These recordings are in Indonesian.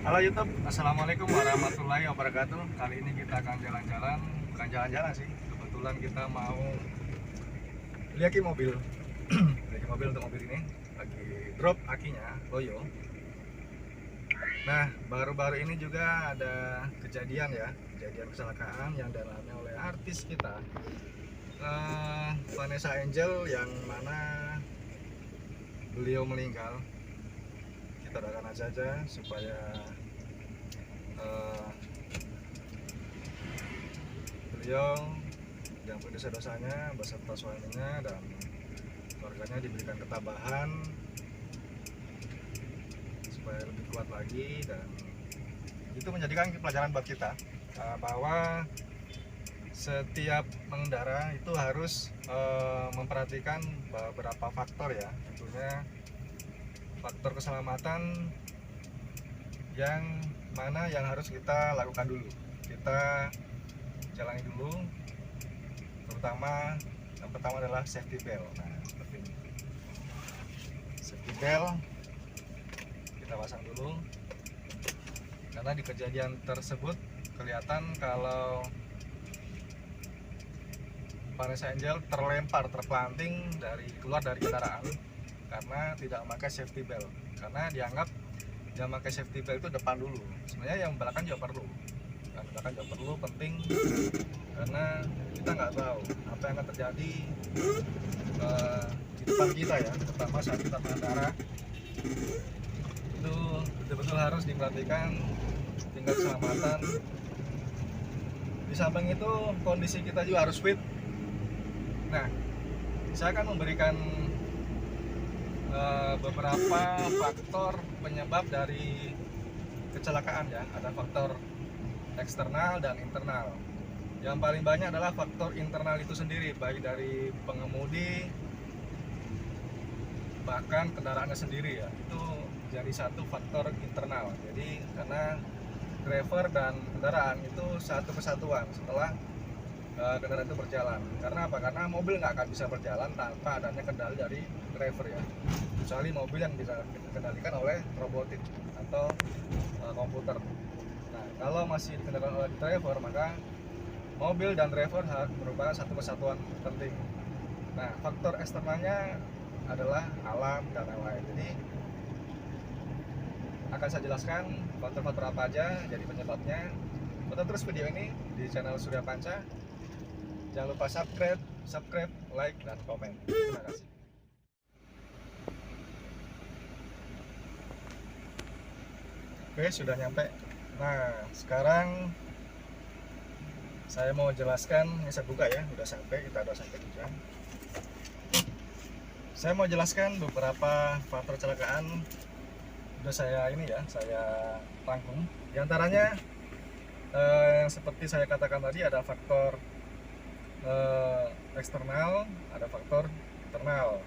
Halo YouTube, Assalamualaikum warahmatullahi wabarakatuh. Kali ini kita akan jalan-jalan, bukan jalan-jalan sih. Kebetulan kita mau lihat mobil. Lihat mobil untuk mobil ini lagi drop akinya, loyo. Nah, baru-baru ini juga ada kejadian ya, kejadian kecelakaan yang dialami oleh artis kita, Vanessa Angel, yang mana beliau meninggal. Kita doakan saja supaya beliau diampuni dosa-dosanya beserta suaminya dan keluarganya diberikan ketabahan supaya lebih kuat lagi, dan itu menjadikan pelajaran buat kita bahwa setiap mengendara itu harus memperhatikan beberapa faktor ya, tentunya faktor keselamatan yang mana yang harus kita lakukan dulu, kita jalani dulu, terutama yang pertama adalah safety belt. Nah, seperti ini, safety belt kita pasang dulu, karena di kejadian tersebut kelihatan kalau Vanessa Angel terpelanting keluar dari kendaraan karena tidak memakai safety belt, karena dianggap yang memakai safety belt itu depan dulu. Sebenarnya yang belakang juga perlu, penting, karena kita nggak tahu apa yang akan terjadi di depan kita ya, terutama saat kita mengendara. Itu betul-betul harus diperhatikan tingkat keselamatan. Di samping itu kondisi kita juga harus fit. Nah, saya akan memberikan beberapa faktor penyebab dari kecelakaan ya. Ada faktor eksternal dan internal. Yang paling banyak adalah faktor internal itu sendiri, baik dari pengemudi bahkan kendaraannya sendiri ya. Itu jadi satu faktor internal. Jadi karena driver dan kendaraan itu satu kesatuan setelah kendaraan itu berjalan. Karena apa? Karena mobil nggak akan bisa berjalan tanpa adanya kendali dari driver ya, kecuali mobil yang bisa dikendalikan oleh robotik atau komputer. Nah, kalau masih dikendalikan oleh driver, maka mobil dan driver merupakan satu kesatuan penting. Nah, faktor eksternalnya adalah alam dan lain-lain. Jadi akan saya jelaskan faktor-faktor apa aja jadi penyebabnya. Tonton terus video ini di channel Surya Panca. Jangan lupa subscribe, like, dan komen. Terima kasih. Oke, sudah nyampe. Nah, sekarang saya mau jelaskan, ini saya buka ya, udah sampai, kita udah sampai juga. Saya mau jelaskan beberapa faktor kecelakaan. Udah saya rangkum. Di antaranya yang seperti saya katakan tadi, ada faktor eksternal, ada faktor internal.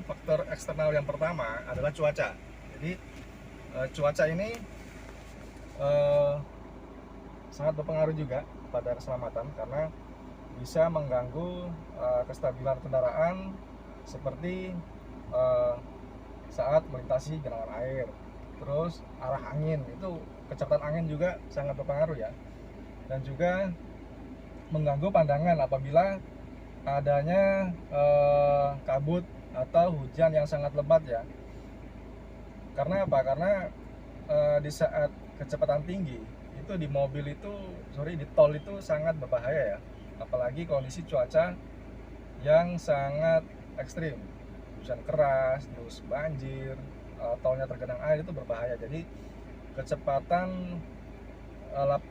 Faktor eksternal yang pertama adalah cuaca. Jadi cuaca ini sangat berpengaruh juga pada keselamatan, karena bisa mengganggu kestabilan kendaraan, seperti saat melintasi genangan air. Terus arah angin, itu kecepatan angin juga sangat berpengaruh ya, dan juga mengganggu pandangan apabila adanya kabut atau hujan yang sangat lebat ya. Karena apa? Karena di saat kecepatan tinggi itu di tol itu sangat berbahaya ya, apalagi kondisi cuaca yang sangat ekstrim, hujan keras, terus banjir, tolnya tergenang air, itu berbahaya. Jadi kecepatan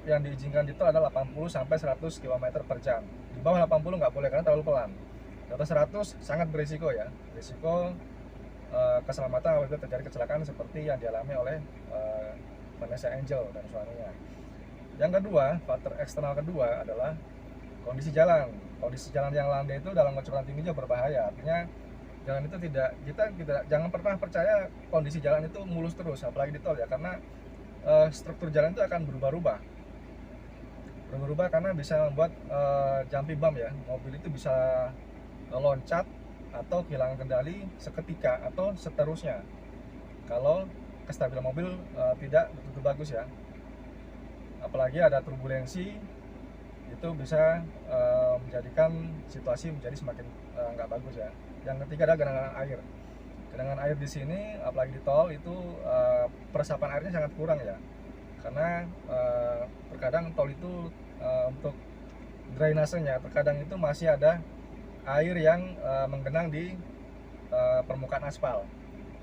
yang diizinkan di tol adalah 80 sampai 100 km per jam. Di bawah 80 nggak boleh karena terlalu pelan. Di atas 100 sangat berisiko ya. Risiko keselamatan apabila terjadi kecelakaan seperti yang dialami oleh Vanessa Angel dan suaminya. Yang kedua, faktor eksternal kedua adalah kondisi jalan. Kondisi jalan yang landai itu dalam kecepatan tinggi juga berbahaya. Artinya jalan itu jangan pernah percaya kondisi jalan itu mulus terus, apalagi di tol ya, karena struktur jalan itu akan berubah-ubah karena bisa membuat jumpy bump ya. Mobil itu bisa loncat atau kehilangan kendali seketika atau seterusnya kalau kestabilan mobil tidak begitu bagus ya. Apalagi ada turbulensi, itu bisa menjadikan situasi menjadi semakin nggak bagus ya. Yang ketiga ada genangan air. Genangan air di sini, apalagi di tol itu peresapan airnya sangat kurang ya. Karena terkadang tol itu untuk drainasenya terkadang itu masih ada air yang menggenang di permukaan aspal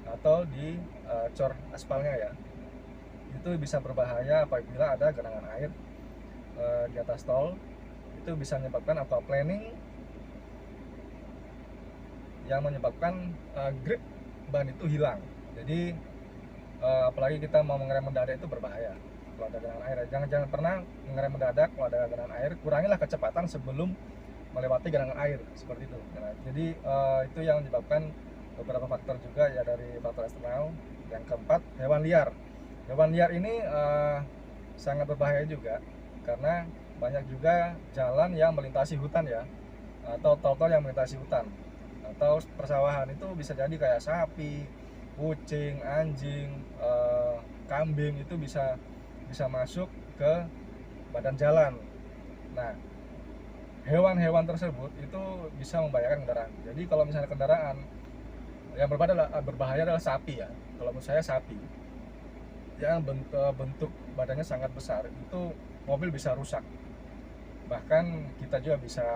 atau di cor aspalnya ya. Itu bisa berbahaya apabila ada genangan air di atas tol. Itu bisa menyebabkan aquaplaning yang menyebabkan grip ban itu hilang. Jadi apalagi kita mau mengerem mendadak itu berbahaya kalau ada genangan air. Jangan pernah mengerem mendadak kalau ada genangan air. Kurangilah kecepatan sebelum melewati genangan air seperti itu. Nah, jadi itu yang menyebabkan beberapa faktor juga ya, dari faktor eksternal. Yang keempat, hewan liar. Hewan liar ini sangat berbahaya juga karena banyak juga jalan yang melintasi hutan ya, atau tol-tol yang melintasi hutan atau persawahan. Itu bisa jadi kayak sapi, kucing, anjing, kambing itu bisa masuk ke badan jalan. Nah, hewan-hewan tersebut itu bisa membahayakan kendaraan. Jadi kalau misalnya kendaraan yang berbahaya adalah sapi ya. Kalau menurut saya sapi yang bentuk badannya sangat besar, itu mobil bisa rusak. Bahkan kita juga bisa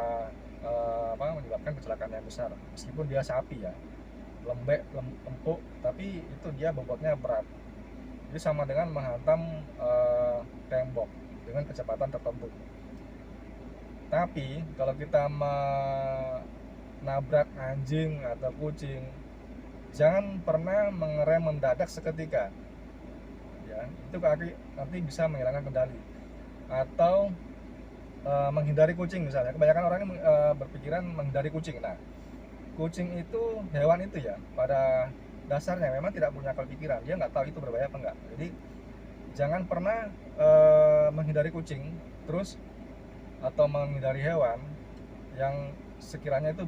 menyebabkan kecelakaan yang besar. Meskipun dia sapi ya, empuk, tapi itu dia bobotnya berat. Jadi sama dengan menghantam tembok dengan kecepatan tertentu. Tapi kalau kita menabrak anjing atau kucing, jangan pernah mengerem mendadak seketika ya, itu nanti bisa menghilangkan kendali. Atau menghindari kucing misalnya, kebanyakan orang berpikiran menghindari kucing. Nah, kucing itu hewan itu ya, pada dasarnya memang tidak punya akal pikiran, dia nggak tahu itu berbahaya apa enggak. Jadi jangan pernah menghindari kucing terus, atau menghindari hewan yang sekiranya itu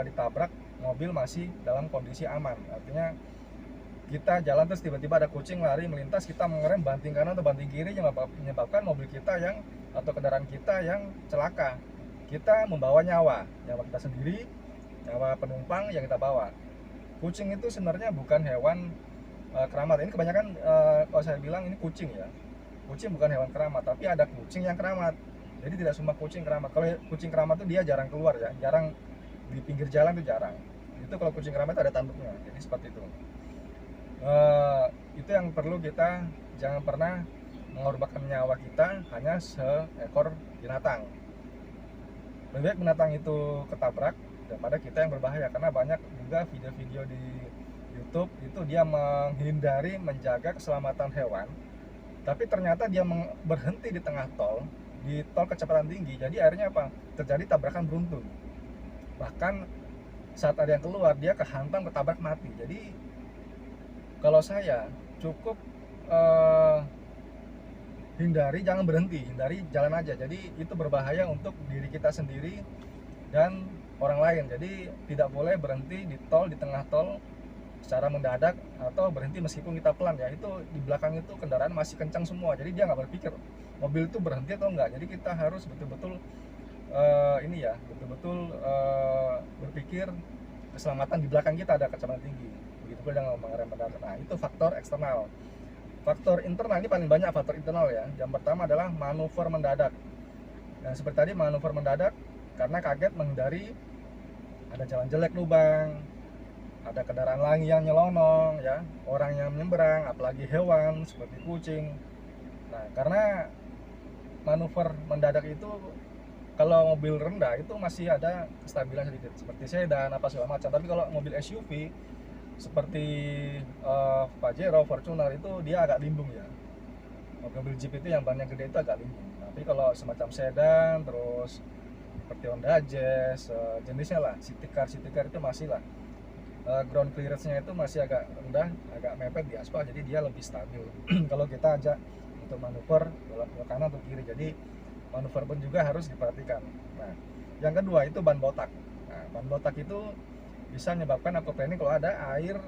ditabrak mobil masih dalam kondisi aman. Artinya kita jalan terus tiba-tiba ada kucing lari melintas, kita mengerem banting kanan atau banting kiri yang menyebabkan mobil kita yang atau kendaraan kita yang celaka. Kita membawa nyawa kita sendiri, nyawa penumpang yang kita bawa. Kucing itu sebenarnya bukan hewan keramat. Ini kebanyakan kalau saya bilang ini kucing ya. Kucing bukan hewan keramat, tapi ada kucing yang keramat. Jadi tidak semua kucing keramat. Kalau kucing keramat itu dia jarang keluar ya, jarang di pinggir jalan itu jarang. Itu kalau kucing keramat itu ada tanduknya. Jadi seperti itu. Itu yang perlu kita jangan pernah mengorbankan nyawa kita hanya seekor binatang. Lebih baik binatang itu ketabrak daripada kita yang berbahaya, karena banyak juga video-video di YouTube itu dia menghindari menjaga keselamatan hewan, tapi ternyata dia berhenti di tengah tol, di tol kecepatan tinggi. Jadi akhirnya apa? Terjadi tabrakan beruntun. Bahkan saat ada yang keluar dia kehantam, ketabrak, mati. Jadi kalau saya cukup hindari, jangan berhenti, hindari jalan aja. Jadi itu berbahaya untuk diri kita sendiri dan orang lain. Jadi tidak boleh berhenti di tol, di tengah tol secara mendadak, atau berhenti meskipun kita pelan ya. Itu di belakang itu kendaraan masih kencang semua, jadi dia nggak berpikir mobil itu berhenti atau enggak. Jadi kita harus betul-betul betul-betul berpikir keselamatan. Di belakang kita ada kecepatan tinggi, begitu pula dengan mengerem mendadak. Nah, itu faktor eksternal. Faktor internal ini paling banyak faktor internal ya. Yang pertama adalah manuver mendadak. Nah, seperti tadi manuver mendadak karena kaget menghindari ada jalan jelek, lubang, ada kendaraan lain yang nyelonong ya, orang yang menyeberang, apalagi hewan seperti kucing. Nah, karena manuver mendadak itu, kalau mobil rendah itu masih ada kestabilan sedikit seperti sedan apa segala macam. Tapi kalau mobil SUV seperti Pajero, Fortuner itu dia agak limbung ya. Mobil Jeep itu yang bannya gede itu agak limbung. Tapi kalau semacam sedan, terus seperti Honda Jazz, jenisnya lah, city car itu masih lah, ground clearance-nya itu masih agak rendah, agak mepet di aspal, jadi dia lebih stabil. Kalau kita ajak untuk manuver ke kanan atau kiri, jadi manuver pun juga harus diperhatikan. Nah, yang kedua itu ban botak. Nah, ban botak itu bisa menyebabkan aquaplaning kalau ada air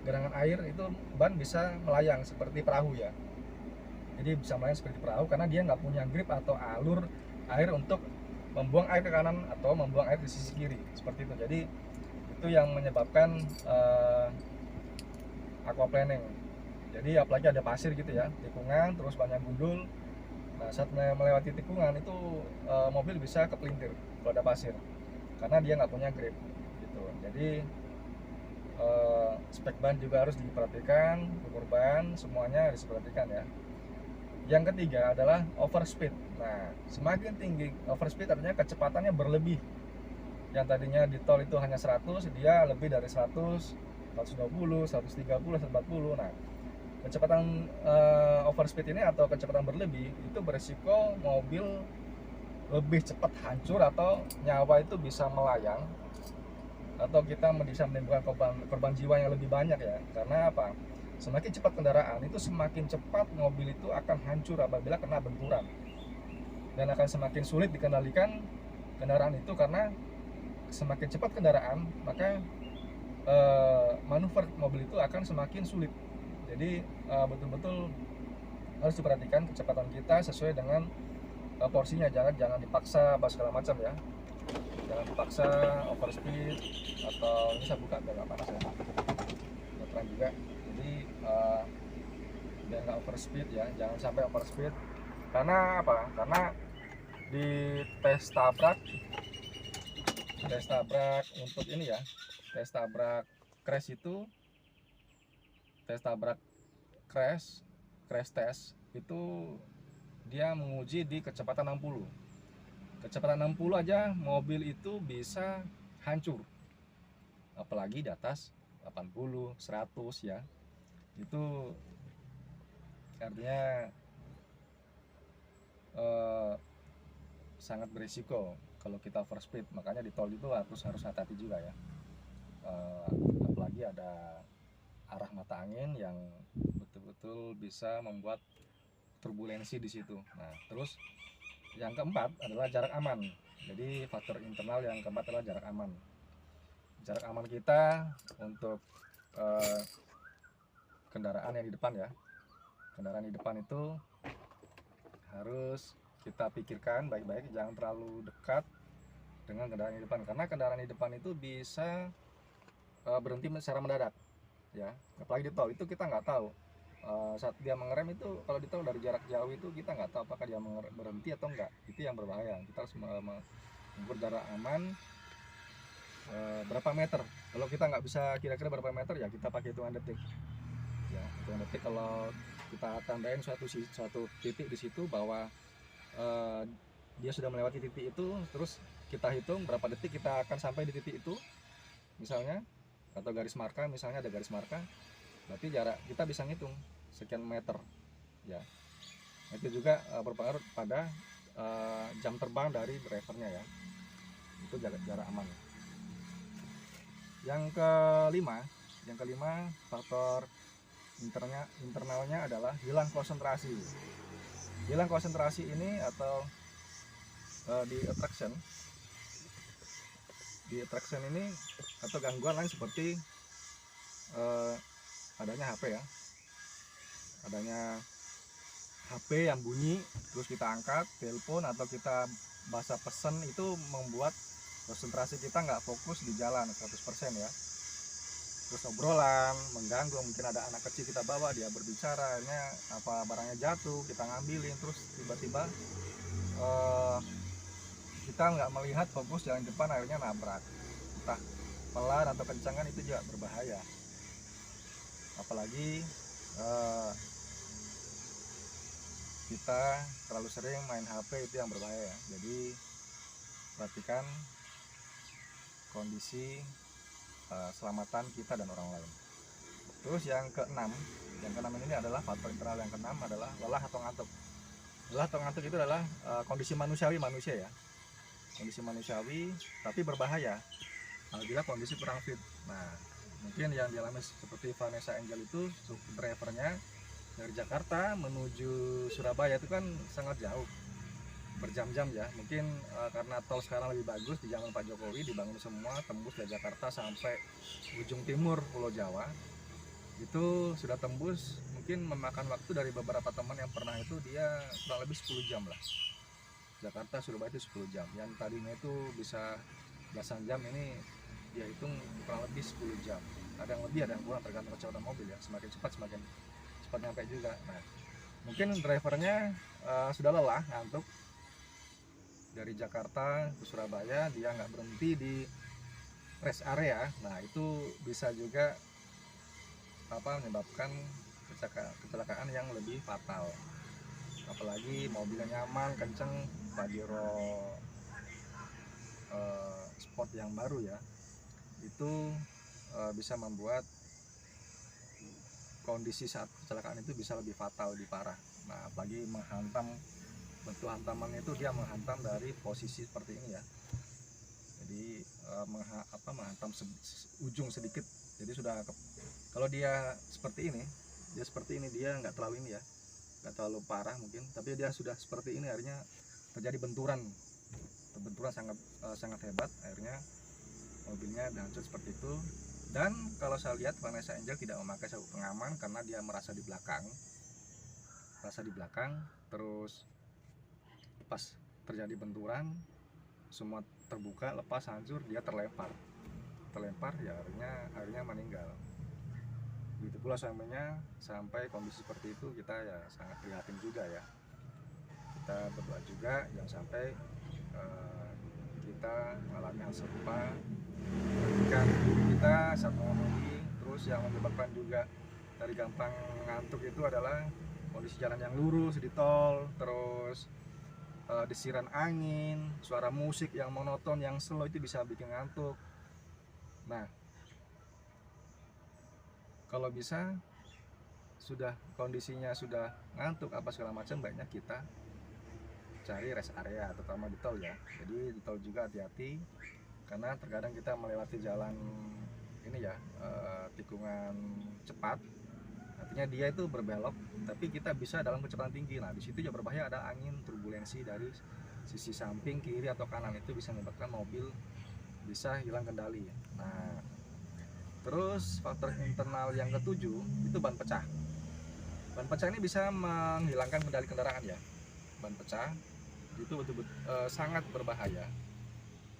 genangan air itu ban bisa melayang seperti perahu ya. Jadi bisa melayang seperti perahu karena dia nggak punya grip atau alur air untuk membuang air ke kanan atau membuang air di sisi kiri seperti itu. Jadi itu yang menyebabkan aquaplaning. Jadi apalagi ada pasir gitu ya, tikungan terus banyak gundul. Nah, saat melewati tikungan itu mobil bisa kepelintir kalau ada pasir karena dia nggak punya grip gitu. Jadi spek ban juga harus diperhatikan, ukur ban semuanya harus diperhatikan ya. Yang ketiga adalah overspeed. Nah, semakin tinggi overspeed artinya kecepatannya berlebih. Yang tadinya di tol itu hanya 100, dia lebih dari 100, 120, 130, 140. Nah, kecepatan overspeed ini atau kecepatan berlebih itu berisiko mobil lebih cepat hancur atau nyawa itu bisa melayang atau kita bisa menimbulkan korban jiwa yang lebih banyak ya. Karena apa? Semakin cepat kendaraan itu semakin cepat mobil itu akan hancur apabila kena benturan, dan akan semakin sulit dikendalikan kendaraan itu karena semakin cepat kendaraan maka manuver mobil itu akan semakin sulit. Jadi betul-betul harus diperhatikan kecepatan kita sesuai dengan porsinya, jangan dipaksa apa segala macam ya, jangan dipaksa overspeed. Atau ini saya buka biar nggak panas ya, biar terang juga. Jadi biar nggak overspeed ya, jangan sampai overspeed. Karena apa? Karena di tes tabrak untuk ini ya, tes tabrak crash itu, tes tabrak crash test itu dia menguji di kecepatan 60. Kecepatan 60 aja mobil itu bisa hancur, apalagi di atas 80, 100 ya. Itu artinya sangat berisiko kalau kita overspeed. Makanya di tol itu harus hati-hati juga ya. Apalagi ada arah mata angin yang betul-betul bisa membuat turbulensi di situ. Nah, terus yang keempat adalah jarak aman. Jadi faktor internal yang keempat adalah jarak aman. Jarak aman kita untuk kendaraan yang di depan ya. Kendaraan di depan itu harus kita pikirkan baik-baik, jangan terlalu dekat dengan kendaraan di depan karena kendaraan di depan itu bisa berhenti secara mendadak ya. Apalagi di tol itu kita nggak tahu saat dia mengerem itu, kalau di tol dari jarak jauh itu kita nggak tahu apakah dia berhenti atau enggak. Itu yang berbahaya. Kita harus mengukur jarak aman berapa meter. Kalau kita nggak bisa kira-kira berapa meter ya kita pakai hitungan detik ya. Hitungan detik kalau kita tandain suatu titik di situ bahwa dia sudah melewati titik itu, terus kita hitung berapa detik kita akan sampai di titik itu misalnya, atau garis marka misalnya, ada garis marka, berarti jarak kita bisa ngitung sekian meter ya. Itu juga berpengaruh pada jam terbang dari drivernya ya. Itu jarak aman. Yang kelima faktor internalnya adalah hilang konsentrasi. Hilang konsentrasi ini atau di attraction ini atau gangguan lain seperti adanya HP ya, adanya HP yang bunyi terus kita angkat telepon atau kita baca pesan, itu membuat konsentrasi kita nggak fokus di jalan 100% ya. Terus obrolan mengganggu, mungkin ada anak kecil kita bawa, dia berbicara, akhirnya apa barangnya jatuh kita ngambilin, terus tiba-tiba kita nggak melihat fokus jalan depan, akhirnya nabrak, entah pelan atau kencangan, itu juga berbahaya. Apalagi kita terlalu sering main HP, itu yang berbahaya ya. Jadi perhatikan kondisi keselamatan kita dan orang lain. Terus yang keenam ini adalah faktor internal. Yang keenam adalah lelah atau ngantuk. Lelah atau ngantuk itu adalah kondisi manusiawi manusia ya, kondisi manusiawi tapi berbahaya apabila kondisi kurang fit. Nah, mungkin yang dialami seperti Vanessa Angel itu, drivernya dari Jakarta menuju Surabaya itu kan sangat jauh, berjam-jam ya. Mungkin karena tol sekarang lebih bagus, di zaman Pak Jokowi dibangun semua, tembus dari Jakarta sampai ujung timur Pulau Jawa. itu sudah tembus, mungkin memakan waktu dari beberapa teman yang pernah itu dia kurang lebih 10 jam lah. Jakarta Surabaya itu 10 jam, yang tadinya itu bisa belasan jam, ini dia hitung kurang lebih 10 jam. Ada yang lebih, ada yang kurang, tergantung kecepatan mobil ya, semakin cepat semakin cepat nyampe juga. Nah, mungkin drivernya sudah lelah, ngantuk, dari Jakarta ke Surabaya dia nggak berhenti di rest area. Nah, itu bisa juga menyebabkan kecelakaan yang lebih fatal. Apalagi mobilnya nyaman, kenceng, Pajero sport yang baru ya, itu bisa membuat kondisi saat kecelakaan itu bisa lebih fatal, lebih parah. Nah, apalagi menghantam, bentuk hantamannya itu dia menghantam dari posisi seperti ini ya. Jadi menghantam ujung sedikit. Jadi sudah kalau dia seperti ini, dia nggak terlalu ini ya, nggak terlalu parah mungkin, tapi dia sudah seperti ini, akhirnya terjadi benturan sangat hebat, akhirnya mobilnya hancur seperti itu. Dan kalau saya lihat Vanessa Angel tidak memakai sabuk pengaman karena dia merasa di belakang, terus pas terjadi benturan semua terbuka, lepas, hancur, dia terlempar ya, akhirnya meninggal. Begitu pula suaminya, sampai kondisi seperti itu kita ya sangat prihatin juga ya. Kita berdoa juga jangan sampai kita mengalami hal serupa ketika kita saat mengemudi. Terus yang menyebabkan juga dari gampang ngantuk itu adalah kondisi jalan yang lurus di tol, terus desiran angin, suara musik yang monoton, yang slow itu bisa bikin ngantuk. Nah, kalau bisa sudah kondisinya sudah ngantuk apa segala macam, baiknya kita cari rest area, terutama di tol ya. Jadi di tol juga hati-hati, karena terkadang kita melewati jalan ini ya, tikungan cepat, artinya dia itu berbelok, tapi kita bisa dalam kecepatan tinggi. Nah, di situ juga berbahaya, ada angin turbulensi dari sisi samping, kiri atau kanan, itu bisa menyebabkan mobil bisa hilang kendali. Nah, terus faktor internal yang ketujuh itu ban pecah. Ban pecah ini bisa menghilangkan kendali kendaraan ya. Ban pecah itu betul-betul sangat berbahaya.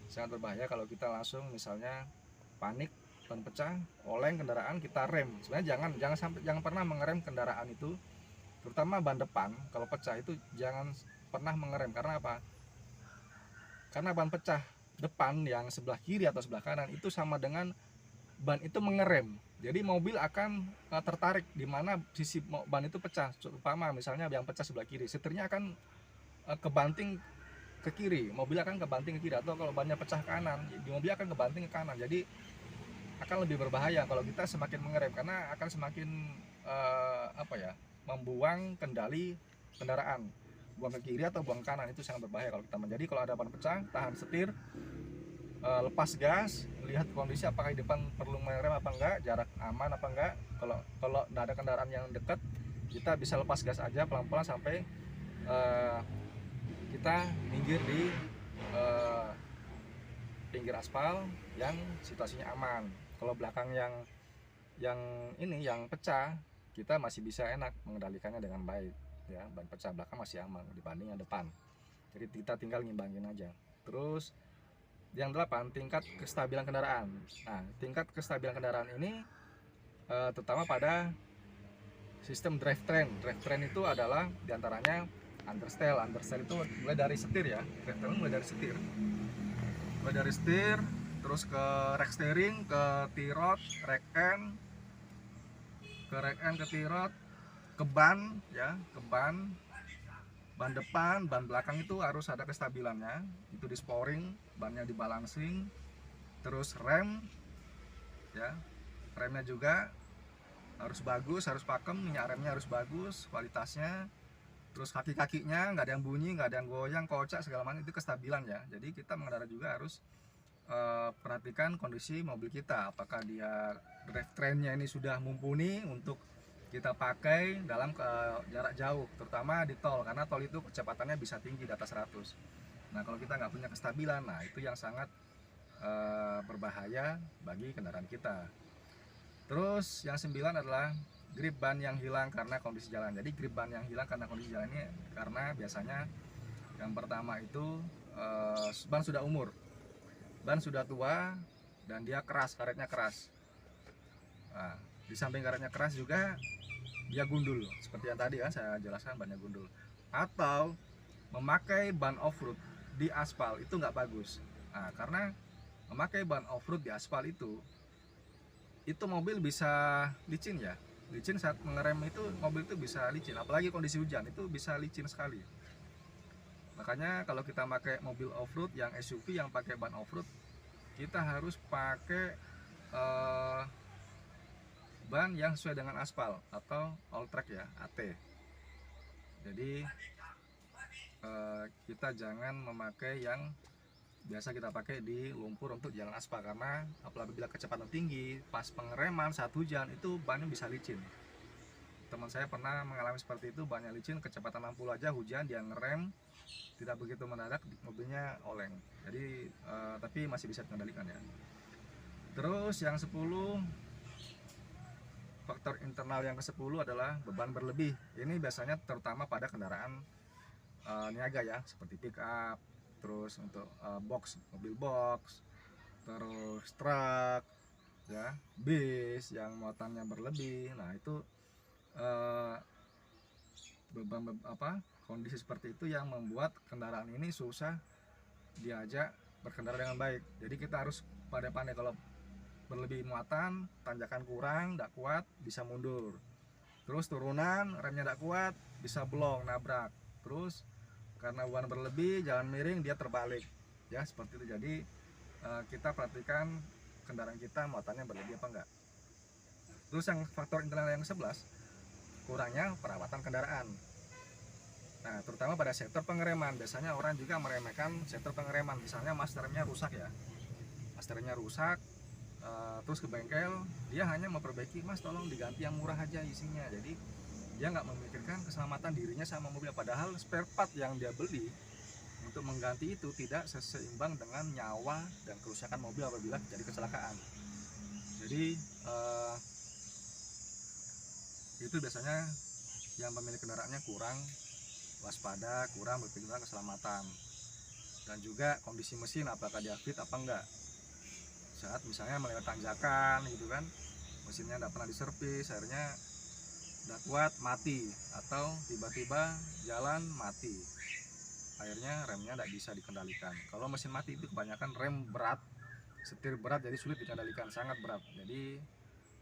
Sangat berbahaya kalau kita langsung misalnya panik, ban pecah, oleng kendaraan, kita rem. Sebenarnya jangan pernah mengerem kendaraan itu, terutama ban depan kalau pecah itu jangan pernah mengerem. Karena apa? Karena ban pecah depan yang sebelah kiri atau sebelah kanan itu sama dengan ban itu mengerem. Jadi mobil akan tertarik di mana sisi ban itu pecah. Umpama misalnya yang pecah sebelah kiri, setirnya akan kebanting ke kiri, mobil akan kebanting ke kiri. Atau kalau bannya pecah kanan, di mobil akan kebanting ke kanan. Jadi akan lebih berbahaya kalau kita semakin mengerem, karena akan semakin membuang kendali kendaraan, buang ke kiri atau buang ke kanan, itu sangat berbahaya kalau kita. Jadi kalau ada ban pecah, tahan setir, lepas gas, lihat kondisi apakah di depan perlu mengerem apa enggak, jarak aman apa enggak. Kalau tidak ada kendaraan yang dekat, kita bisa lepas gas aja pelan-pelan sampai kita minggir di pinggir aspal yang situasinya aman. Kalau belakang yang pecah, kita masih bisa enak mengendalikannya dengan baik ya. Ban pecah belakang masih aman dibanding yang depan, jadi kita tinggal ngimbangin aja. Terus yang 8, tingkat kestabilan kendaraan. Nah, tingkat kestabilan kendaraan ini terutama pada sistem drivetrain. Drivetrain itu adalah diantaranya understell. Understell itu mulai dari setir ya. Drivetrain mulai dari setir, terus ke rack steering, ke T-rod, rack end, ke T-rod, ke ban ya, ke ban depan, ban belakang itu harus ada kestabilannya. Itu di sporing, bannya dibalancing. Terus rem ya, remnya juga harus bagus, harus pakem, minyak remnya harus bagus kualitasnya. Terus kaki-kakinya nggak ada yang bunyi, nggak ada yang goyang, kocak segala macam, itu kestabilan ya. Jadi kita mengendara juga harus perhatikan kondisi mobil kita, apakah dia drivetrainnya ini sudah mumpuni untuk kita pakai dalam jarak jauh, terutama di tol, karena tol itu kecepatannya bisa tinggi di atas 100. Nah, kalau kita nggak punya kestabilan, nah itu yang sangat berbahaya bagi kendaraan kita. Terus yang 9 adalah grip ban yang hilang karena kondisi jalan. Jadi grip ban yang hilang karena kondisi jalan ini karena biasanya yang pertama itu ban sudah umur, ban sudah tua, dan dia keras, karetnya keras. Nah, di samping karetnya keras juga dia gundul, seperti yang tadi kan saya jelaskan, bannya gundul. Atau memakai ban off-road di aspal itu nggak bagus. Nah, karena memakai ban off-road di aspal itu mobil bisa licin ya. Licin saat mengerem itu mobil itu bisa licin, apalagi kondisi hujan itu bisa licin sekali. Makanya kalau kita pakai mobil off-road yang SUV yang pakai ban off-road, kita harus pakai ban yang sesuai dengan aspal atau all track ya, AT. Jadi kita jangan memakai yang biasa kita pakai di lumpur untuk jalan aspal, karena apabila kecepatan tinggi pas pengereman saat hujan itu bannya bisa licin. Teman saya pernah mengalami seperti itu, bannya licin, kecepatan 60 aja hujan dia ngerem tidak begitu mendadak, mobilnya oleng. Jadi tapi masih bisa dikendalikan ya. Terus yang 10, faktor internal yang ke-10 adalah beban berlebih. Ini biasanya terutama pada kendaraan niaga ya, seperti pick up, terus untuk box, mobil box, terus truk ya, bis yang muatannya berlebih. Nah itu beban kondisi seperti itu yang membuat kendaraan ini susah diajak berkendara dengan baik. Jadi kita harus pandai-pandai, kalau berlebih muatan, tanjakan kurang, tidak kuat, bisa mundur. Terus turunan, remnya tidak kuat, bisa blong, nabrak. Terus karena beban berlebih, jalan miring, dia terbalik. Ya seperti itu. Jadi kita perhatikan kendaraan kita muatannya berlebih apa enggak. Terus yang faktor internal yang ke-11, kurangnya perawatan kendaraan. Nah, terutama pada sektor pengereman. Biasanya orang juga meremehkan sektor pengereman. Misalnya masternya rusak ya. Masternya rusak, terus ke bengkel, dia hanya memperbaiki, mas tolong diganti yang murah aja isinya. Jadi dia nggak memikirkan keselamatan dirinya sama mobil, padahal spare part yang dia beli untuk mengganti itu tidak seimbang dengan nyawa dan kerusakan mobil apabila terjadi kecelakaan. Jadi itu biasanya yang pemilik kendaraannya kurang waspada, kurang berpikiran keselamatan, dan juga kondisi mesin apakah dia fit apa enggak. Saat misalnya melewati tanjakan gitu kan, mesinnya tidak pernah diservis, akhirnya tidak kuat mati, atau tiba-tiba jalan mati, akhirnya remnya tidak bisa dikendalikan. Kalau mesin mati itu kebanyakan rem berat, setir berat, jadi sulit dikendalikan, sangat berat. Jadi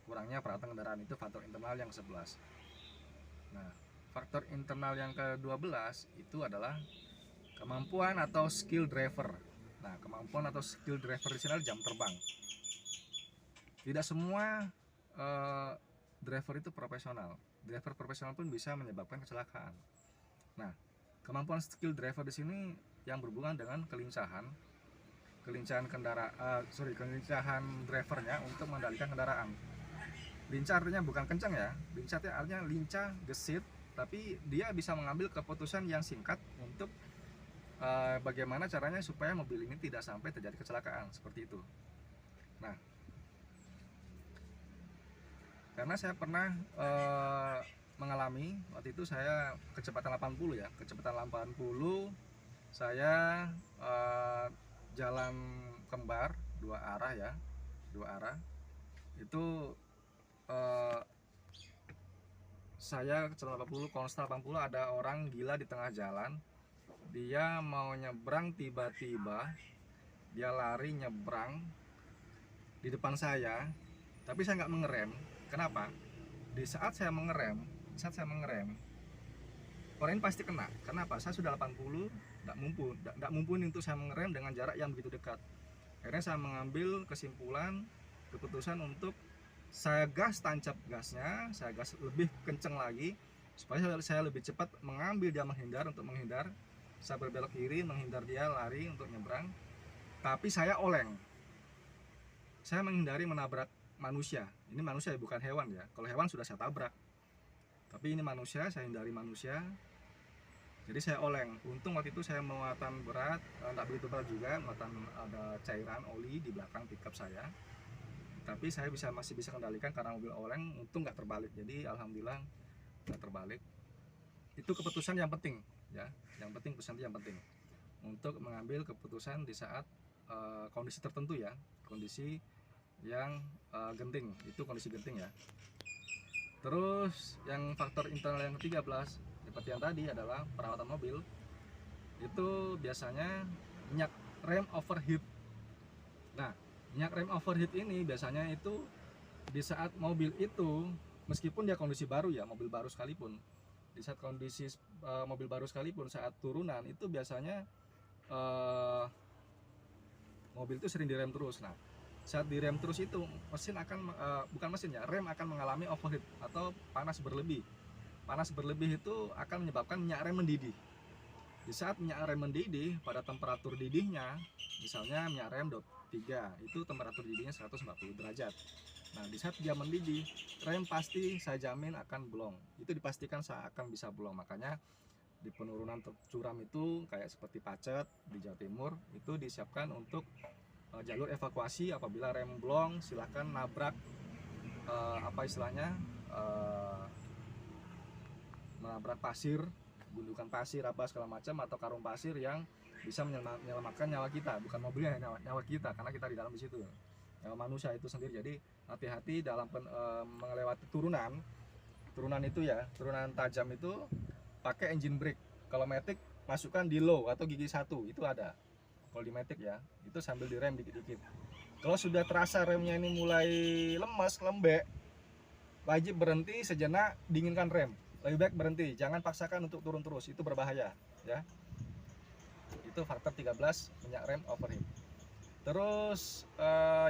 kurangnya perawatan kendaraan itu faktor internal yang ke-11. Nah, faktor internal yang ke-12 itu adalah kemampuan atau skill driver. Nah, kemampuan atau skill driver di sini jam terbang. Tidak semua driver itu profesional. Driver profesional pun bisa menyebabkan kecelakaan. Nah, kemampuan skill driver di sini yang berhubungan dengan kelincahan kelincahan drivernya untuk mengendalikan kendaraan. Lincah artinya bukan kencang ya, lincah artinya lincah, gesit, tapi dia bisa mengambil keputusan yang singkat untuk bagaimana caranya supaya mobil ini tidak sampai terjadi kecelakaan, seperti itu. Nah, karena saya pernah mengalami, waktu itu saya kecepatan 80 ya, kecepatan 80, saya jalan kembar dua arah ya, dua arah itu saya kecepatan 80, konstal 80, ada orang gila di tengah jalan, dia mau nyebrang, tiba-tiba dia lari nyebrang di depan saya, tapi saya nggak mengerem. Kenapa? Di saat saya mengerem, orang ini pasti kena. Kenapa? Saya sudah 80, nggak mumpuni untuk saya mengerem dengan jarak yang begitu dekat. Akhirnya saya mengambil keputusan untuk saya gas, tancap gasnya, saya gas lebih kenceng lagi supaya saya lebih cepat mengambil dia menghindar. Untuk menghindar, saya berbelok kiri menghindar dia lari untuk nyebrang, tapi saya oleng. Saya menghindari menabrak manusia. Ini manusia bukan hewan ya. Kalau hewan sudah saya tabrak, tapi ini manusia, saya hindari manusia. Jadi saya oleng. Untung waktu itu saya muatan berat, tidak begitu berat juga, muatan ada cairan oli di belakang pickup saya. tapi saya masih bisa kendalikan karena mobil oleng, untung nggak terbalik. Jadi alhamdulillah nggak terbalik. Itu keputusan yang penting ya, yang penting keputusan yang penting untuk mengambil keputusan di saat kondisi tertentu ya, kondisi yang genting, itu kondisi genting ya. Terus yang faktor internal yang ke-13 seperti yang tadi adalah perawatan mobil. Itu biasanya minyak rem overheat. Nah, minyak rem overheat ini biasanya itu di saat mobil itu, meskipun dia kondisi baru ya, mobil baru sekalipun, di saat kondisi mobil baru sekalipun saat turunan itu biasanya mobil itu sering direm terus. Nah, saat direm terus itu mesin akan bukan mesin ya, rem akan mengalami overheat atau panas berlebih. Panas berlebih itu akan menyebabkan minyak rem mendidih. Di saat minyak rem mendidih pada temperatur didihnya, misalnya minyak rem 3, itu temperatur didihnya 140 derajat. Nah, di saat dia mendidih, rem pasti saya jamin akan blong. Itu dipastikan akan bisa blong. Makanya di penurunan curam itu kayak seperti Pacet di Jawa Timur itu disiapkan untuk jalur evakuasi. Apabila rem blong, silahkan nabrak apa istilahnya, menabrak pasir, gundukan pasir apa segala macam, atau karung pasir yang bisa menyelamatkan nyawa kita, bukan mobilnya, nyawa kita, karena kita di dalam di situ, nyawa manusia itu sendiri. Jadi hati-hati dalam melewati turunan itu ya, turunan tajam itu pakai engine brake. Kalau matic masukkan di low atau gigi 1 itu ada. Kalau di matic ya, itu sambil direm dikit-dikit. Kalau sudah terasa remnya ini mulai lemas, lembek, wajib berhenti sejenak, dinginkan rem. Lebih baik berhenti, jangan paksakan untuk turun terus, itu berbahaya ya. Itu faktor 13 minyak rem overheat. Terus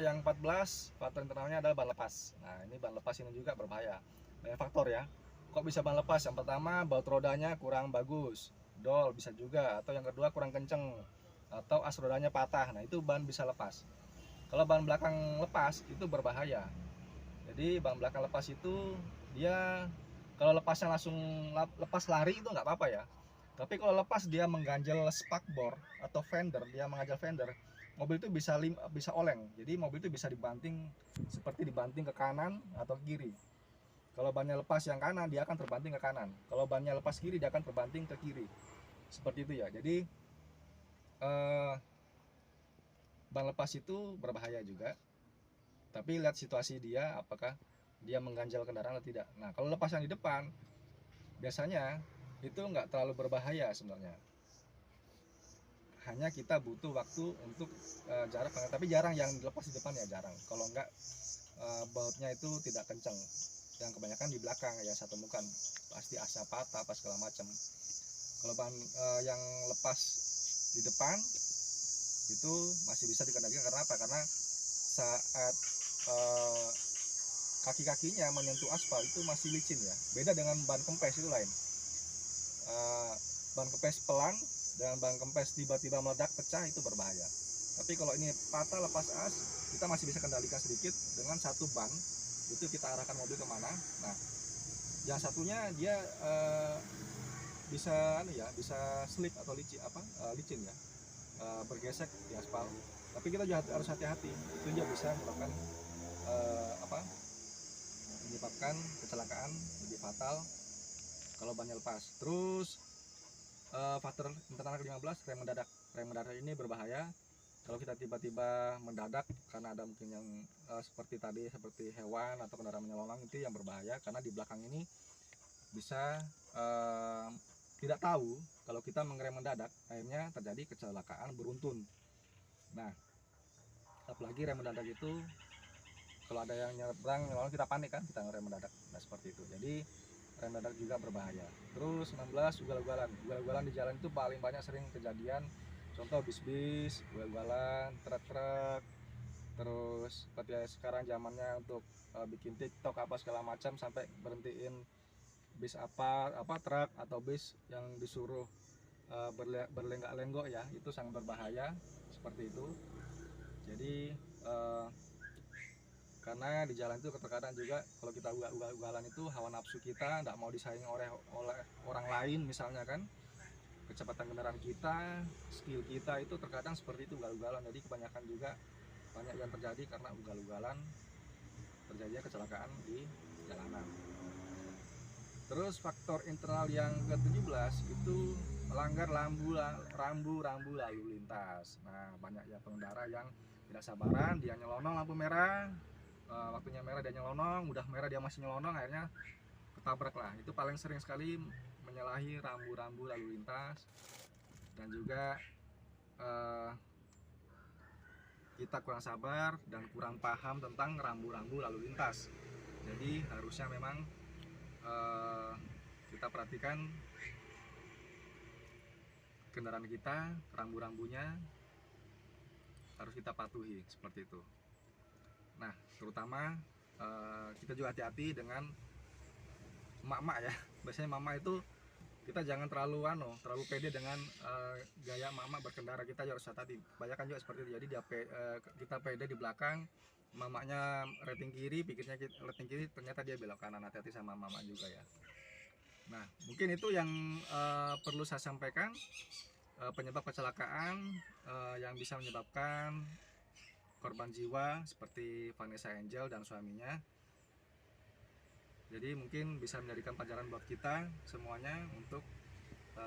yang 14 faktor internalnya adalah ban lepas. Nah, ini ban lepas ini juga berbahaya. Banyak faktor ya. Kok bisa ban lepas? Yang pertama, baut rodanya kurang bagus, dol bisa juga, atau yang kedua kurang kenceng, atau as rodanya patah. Nah, itu ban bisa lepas. Kalau ban belakang lepas itu berbahaya. Jadi ban belakang lepas itu dia kalau lepasnya langsung lepas lari itu nggak apa-apa ya. Tapi kalau lepas dia mengganjal spakbor atau fender, dia mengganjal fender, mobil itu bisa oleng. Jadi mobil itu bisa dibanting seperti dibanting ke kanan atau ke kiri. Kalau bannya lepas yang kanan, dia akan terbanting ke kanan. Kalau bannya lepas kiri, dia akan terbanting ke kiri. Seperti itu ya. Jadi ban lepas itu berbahaya juga. Tapi lihat situasi dia, apakah dia mengganjal kendaraan atau tidak. Nah, kalau lepas yang di depan, biasanya itu nggak terlalu berbahaya sebenarnya. Hanya kita butuh waktu untuk jarak, tapi jarang yang dilepas di depan ya, jarang. Kalau nggak bautnya itu tidak kencang. Yang kebanyakan di belakang ya, saya temukan pasti asnya patah apa segala macam. Kalau ban yang lepas di depan itu masih bisa dikendalikan. Karena apa? Karena saat kaki-kakinya menyentuh aspal itu masih licin ya. Beda dengan ban kempes, itu lain. Ban kempes pelan dan ban kempes tiba-tiba meledak pecah itu berbahaya. Tapi kalau ini patah lepas as, kita masih bisa kendalikan sedikit dengan satu ban. Itu kita arahkan mobil kemana. Nah, yang satunya dia bisa bisa slip atau licin ya, bergesek di aspal. Tapi kita harus hati-hati. Itu dia bisa menyebabkan kecelakaan lebih fatal kalau bannya lepas. Terus faktor internal ke-15, rem mendadak. Rem mendadak ini berbahaya kalau kita tiba-tiba mendadak karena ada mungkin yang seperti hewan atau kendaraan menyolong, itu yang berbahaya. Karena di belakang ini bisa tidak tahu kalau kita mengerem mendadak, akhirnya terjadi kecelakaan beruntun. Nah, apalagi rem mendadak itu kalau ada yang nyebrang nyolong, kita panik kan, kita ngerem mendadak. Nah, seperti itu. Jadi rem mendadak juga berbahaya. Terus 16, ugal-ugalan di jalan itu paling banyak sering kejadian. Contoh bis-bis, ugal-ugalan, truk-truk. Terus seperti sekarang zamannya untuk bikin TikTok apa segala macam, sampai berhentiin bis truk atau bis yang disuruh berlenggak-lenggok ya, itu sangat berbahaya seperti itu. Jadi karena di jalan itu terkadang juga kalau kita ugal-ugalan itu hawa nafsu kita tidak mau disaingi oleh orang lain misalnya kan, kecepatan kendaraan kita, skill kita itu terkadang seperti itu ugal-ugalan. Jadi kebanyakan juga banyak yang terjadi karena ugal-ugalan terjadi kecelakaan di jalanan. Terus faktor internal yang ke-17 itu melanggar rambu lalu lintas. Nah, banyak ya pengendara yang tidak sabaran, dia nyelonong lampu merah, waktunya merah dia nyelonong, udah merah dia masih nyelonong, akhirnya ketabrak lah. Itu paling sering sekali menyalahi rambu-rambu lalu lintas. Dan juga kita kurang sabar dan kurang paham tentang rambu-rambu lalu lintas. Jadi harusnya memang kita perhatikan kendaraan kita, rambu-rambunya harus kita patuhi seperti itu. Nah, terutama kita juga hati-hati dengan emak-emak ya. Biasanya emak-emak itu kita jangan terlalu pede dengan gaya emak-emak berkendara. Kita harus hati-hati. Banyak kan juga seperti itu. Jadi kita pede di belakang, emak-emaknya rating kiri, pikirnya rating kiri, ternyata dia belok kanan. Hati-hati sama emak-emak juga ya. Nah, mungkin itu yang perlu saya sampaikan. Penyebab kecelakaan yang bisa menyebabkan korban jiwa seperti Vanessa Angel dan suaminya. Jadi mungkin bisa menjadikan pelajaran buat kita semuanya untuk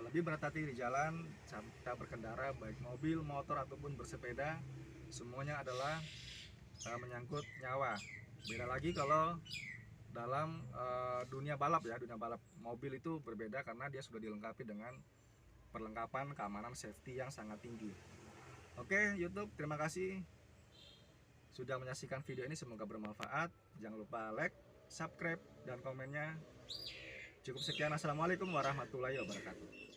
lebih berhati-hati di jalan saat kita berkendara, baik mobil, motor ataupun bersepeda. Semuanya adalah menyangkut nyawa. Beda lagi kalau dalam dunia balap ya, dunia balap mobil itu berbeda karena dia sudah dilengkapi dengan perlengkapan keamanan safety yang sangat tinggi. Oke YouTube, terima kasih sudah menyaksikan video ini, semoga bermanfaat. Jangan lupa like, subscribe, dan komennya. Cukup sekian, assalamualaikum warahmatullahi wabarakatuh.